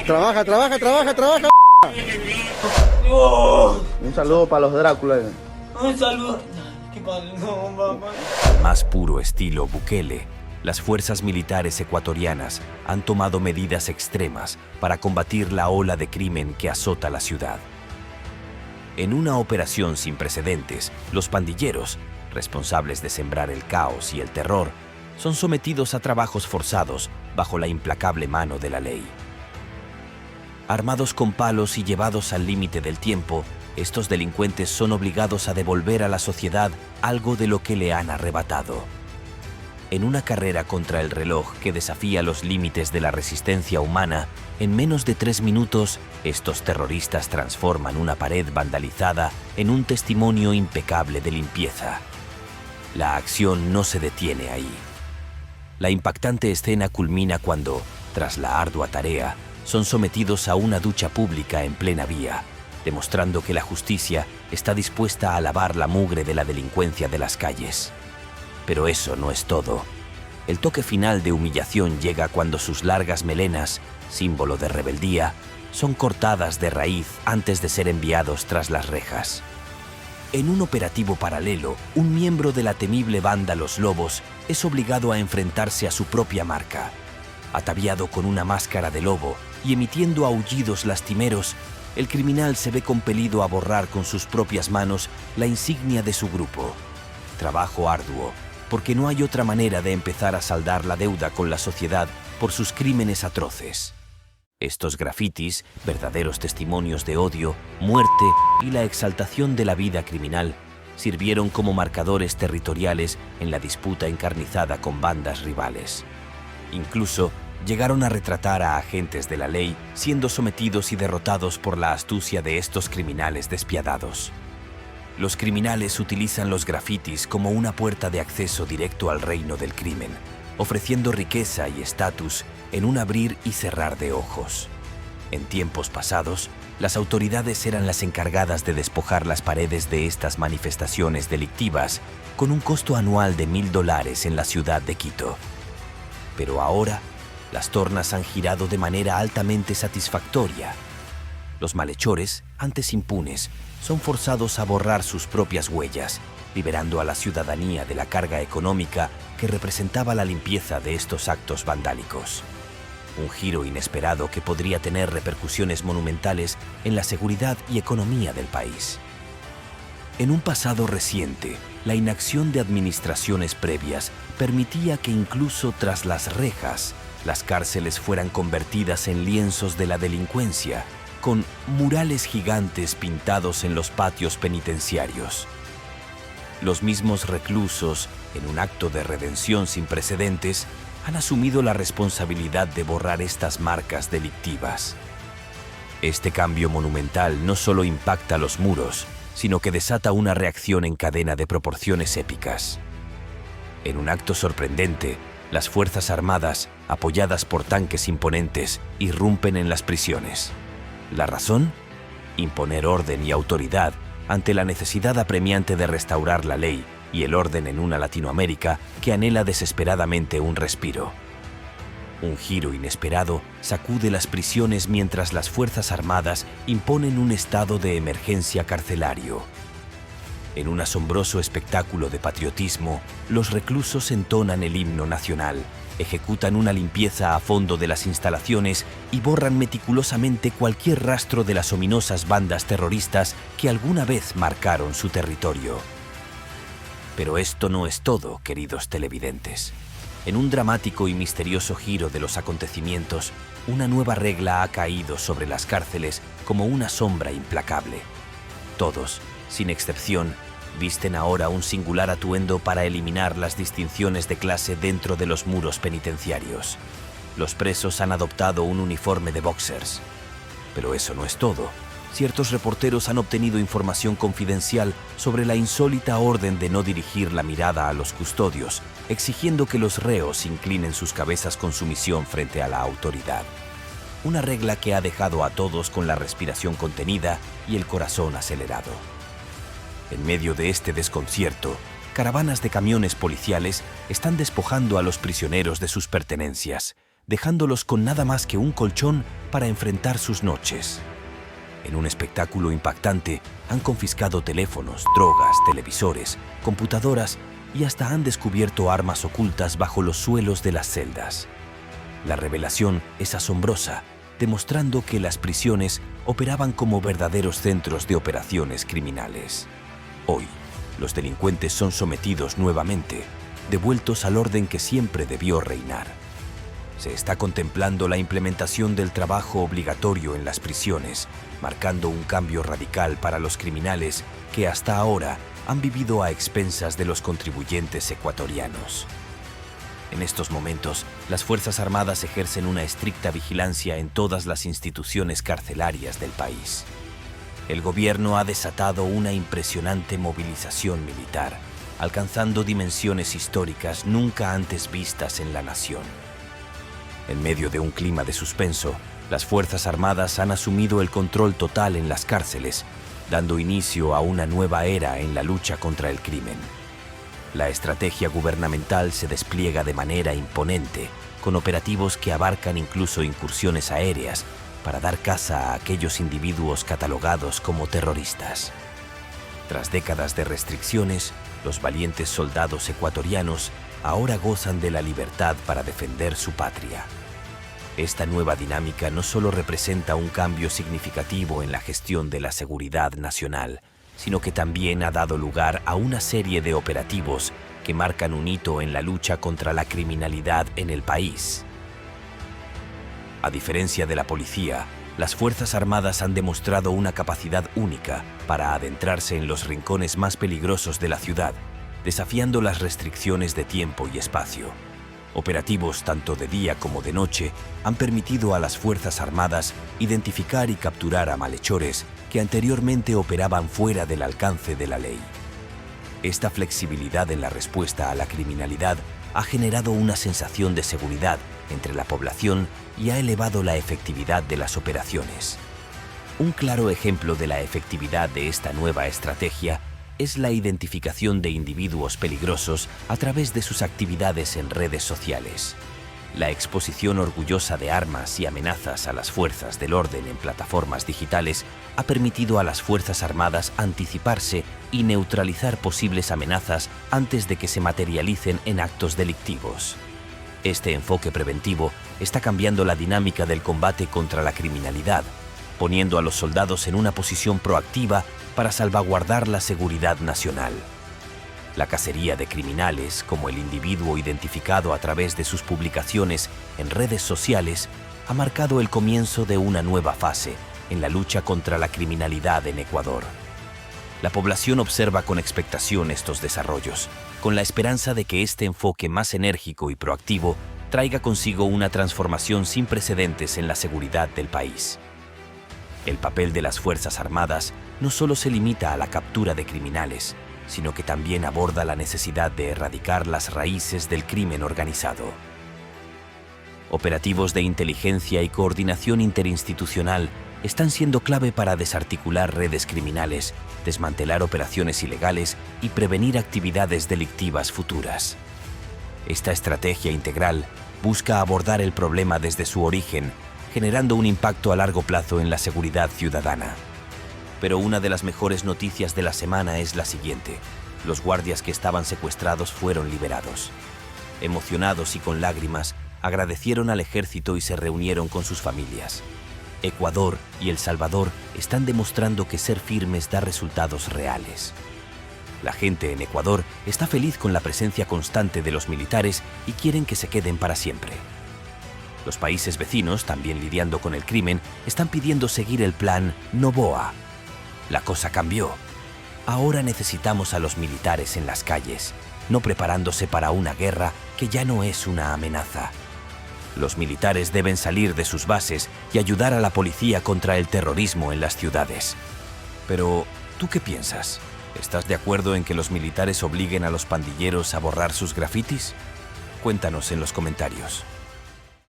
Trabaja, trabaja, trabaja, trabaja. Un saludo para los Dráculas. Un saludo. ¿Qué pasa? No, mamá. Al más puro estilo Bukele, las fuerzas militares ecuatorianas han tomado medidas extremas para combatir la ola de crimen que azota la ciudad. En una operación sin precedentes, los pandilleros, responsables de sembrar el caos y el terror, son sometidos a trabajos forzados bajo la implacable mano de la ley. Armados con palos y llevados al límite del tiempo, estos delincuentes son obligados a devolver a la sociedad algo de lo que le han arrebatado. En una carrera contra el reloj que desafía los límites de la resistencia humana, en menos de 3 minutos, estos terroristas transforman una pared vandalizada en un testimonio impecable de limpieza. La acción no se detiene ahí. La impactante escena culmina cuando, tras la ardua tarea, son sometidos a una ducha pública en plena vía, demostrando que la justicia está dispuesta a lavar la mugre de la delincuencia de las calles. Pero eso no es todo. El toque final de humillación llega cuando sus largas melenas, símbolo de rebeldía, son cortadas de raíz antes de ser enviados tras las rejas. En un operativo paralelo, un miembro de la temible banda Los Lobos es obligado a enfrentarse a su propia marca. Ataviado con una máscara de lobo y emitiendo aullidos lastimeros, el criminal se ve compelido a borrar con sus propias manos la insignia de su grupo. Trabajo arduo, porque no hay otra manera de empezar a saldar la deuda con la sociedad por sus crímenes atroces. Estos grafitis, verdaderos testimonios de odio, muerte y la exaltación de la vida criminal, sirvieron como marcadores territoriales en la disputa encarnizada con bandas rivales. Incluso llegaron a retratar a agentes de la ley siendo sometidos y derrotados por la astucia de estos criminales despiadados. Los criminales utilizan los grafitis como una puerta de acceso directo al reino del crimen, ofreciendo riqueza y estatus en un abrir y cerrar de ojos. En tiempos pasados, las autoridades eran las encargadas de despojar las paredes de estas manifestaciones delictivas con un costo anual de $1000 en la ciudad de Quito. Pero ahora, las tornas han girado de manera altamente satisfactoria. Los malhechores, antes impunes, son forzados a borrar sus propias huellas, liberando a la ciudadanía de la carga económica que representaba la limpieza de estos actos vandálicos. Un giro inesperado que podría tener repercusiones monumentales en la seguridad y economía del país. En un pasado reciente, la inacción de administraciones previas permitía que incluso tras las rejas, las cárceles fueran convertidas en lienzos de la delincuencia, con murales gigantes pintados en los patios penitenciarios. Los mismos reclusos, en un acto de redención sin precedentes, han asumido la responsabilidad de borrar estas marcas delictivas. Este cambio monumental no solo impacta los muros, sino que desata una reacción en cadena de proporciones épicas. En un acto sorprendente, las Fuerzas Armadas, apoyadas por tanques imponentes, irrumpen en las prisiones. ¿La razón? Imponer orden y autoridad ante la necesidad apremiante de restaurar la ley y el orden en una Latinoamérica que anhela desesperadamente un respiro. Un giro inesperado sacude las prisiones mientras las Fuerzas Armadas imponen un estado de emergencia carcelario. En un asombroso espectáculo de patriotismo, los reclusos entonan el himno nacional, ejecutan una limpieza a fondo de las instalaciones y borran meticulosamente cualquier rastro de las ominosas bandas terroristas que alguna vez marcaron su territorio. Pero esto no es todo, queridos televidentes. En un dramático y misterioso giro de los acontecimientos, una nueva regla ha caído sobre las cárceles como una sombra implacable. Todos, sin excepción, visten ahora un singular atuendo para eliminar las distinciones de clase dentro de los muros penitenciarios. Los presos han adoptado un uniforme de boxers. Pero eso no es todo. Ciertos reporteros han obtenido información confidencial sobre la insólita orden de no dirigir la mirada a los custodios, exigiendo que los reos inclinen sus cabezas con sumisión frente a la autoridad. Una regla que ha dejado a todos con la respiración contenida y el corazón acelerado. En medio de este desconcierto, caravanas de camiones policiales están despojando a los prisioneros de sus pertenencias, dejándolos con nada más que un colchón para enfrentar sus noches. En un espectáculo impactante, han confiscado teléfonos, drogas, televisores, computadoras y hasta han descubierto armas ocultas bajo los suelos de las celdas. La revelación es asombrosa, demostrando que las prisiones operaban como verdaderos centros de operaciones criminales. Hoy, los delincuentes son sometidos nuevamente, devueltos al orden que siempre debió reinar. Se está contemplando la implementación del trabajo obligatorio en las prisiones, marcando un cambio radical para los criminales que hasta ahora han vivido a expensas de los contribuyentes ecuatorianos. En estos momentos, las Fuerzas Armadas ejercen una estricta vigilancia en todas las instituciones carcelarias del país. El gobierno ha desatado una impresionante movilización militar, alcanzando dimensiones históricas nunca antes vistas en la nación. En medio de un clima de suspenso, las Fuerzas Armadas han asumido el control total en las cárceles, dando inicio a una nueva era en la lucha contra el crimen. La estrategia gubernamental se despliega de manera imponente, con operativos que abarcan incluso incursiones aéreas para dar caza a aquellos individuos catalogados como terroristas. Tras décadas de restricciones, los valientes soldados ecuatorianos ahora gozan de la libertad para defender su patria. Esta nueva dinámica no solo representa un cambio significativo en la gestión de la seguridad nacional, sino que también ha dado lugar a una serie de operativos que marcan un hito en la lucha contra la criminalidad en el país. A diferencia de la policía, las Fuerzas Armadas han demostrado una capacidad única para adentrarse en los rincones más peligrosos de la ciudad, desafiando las restricciones de tiempo y espacio. Operativos tanto de día como de noche han permitido a las Fuerzas Armadas identificar y capturar a malhechores que anteriormente operaban fuera del alcance de la ley. Esta flexibilidad en la respuesta a la criminalidad ha generado una sensación de seguridad entre la población y ha elevado la efectividad de las operaciones. Un claro ejemplo de la efectividad de esta nueva estrategia es la identificación de individuos peligrosos a través de sus actividades en redes sociales. La exposición orgullosa de armas y amenazas a las fuerzas del orden en plataformas digitales ha permitido a las Fuerzas Armadas anticiparse y neutralizar posibles amenazas antes de que se materialicen en actos delictivos. Este enfoque preventivo está cambiando la dinámica del combate contra la criminalidad, poniendo a los soldados en una posición proactiva para salvaguardar la seguridad nacional. La cacería de criminales, como el individuo identificado a través de sus publicaciones en redes sociales, ha marcado el comienzo de una nueva fase en la lucha contra la criminalidad en Ecuador. La población observa con expectación estos desarrollos, con la esperanza de que este enfoque más enérgico y proactivo traiga consigo una transformación sin precedentes en la seguridad del país. El papel de las Fuerzas Armadas no solo se limita a la captura de criminales, sino que también aborda la necesidad de erradicar las raíces del crimen organizado. Operativos de inteligencia y coordinación interinstitucional están siendo clave para desarticular redes criminales, desmantelar operaciones ilegales y prevenir actividades delictivas futuras. Esta estrategia integral busca abordar el problema desde su origen, generando un impacto a largo plazo en la seguridad ciudadana. Pero una de las mejores noticias de la semana es la siguiente: los guardias que estaban secuestrados fueron liberados. Emocionados y con lágrimas, agradecieron al ejército y se reunieron con sus familias. Ecuador y El Salvador están demostrando que ser firmes da resultados reales. La gente en Ecuador está feliz con la presencia constante de los militares y quieren que se queden para siempre. Los países vecinos, también lidiando con el crimen, están pidiendo seguir el plan Noboa. La cosa cambió. Ahora necesitamos a los militares en las calles, no preparándose para una guerra que ya no es una amenaza. Los militares deben salir de sus bases y ayudar a la policía contra el terrorismo en las ciudades. Pero, ¿tú qué piensas? ¿Estás de acuerdo en que los militares obliguen a los pandilleros a borrar sus grafitis? Cuéntanos en los comentarios.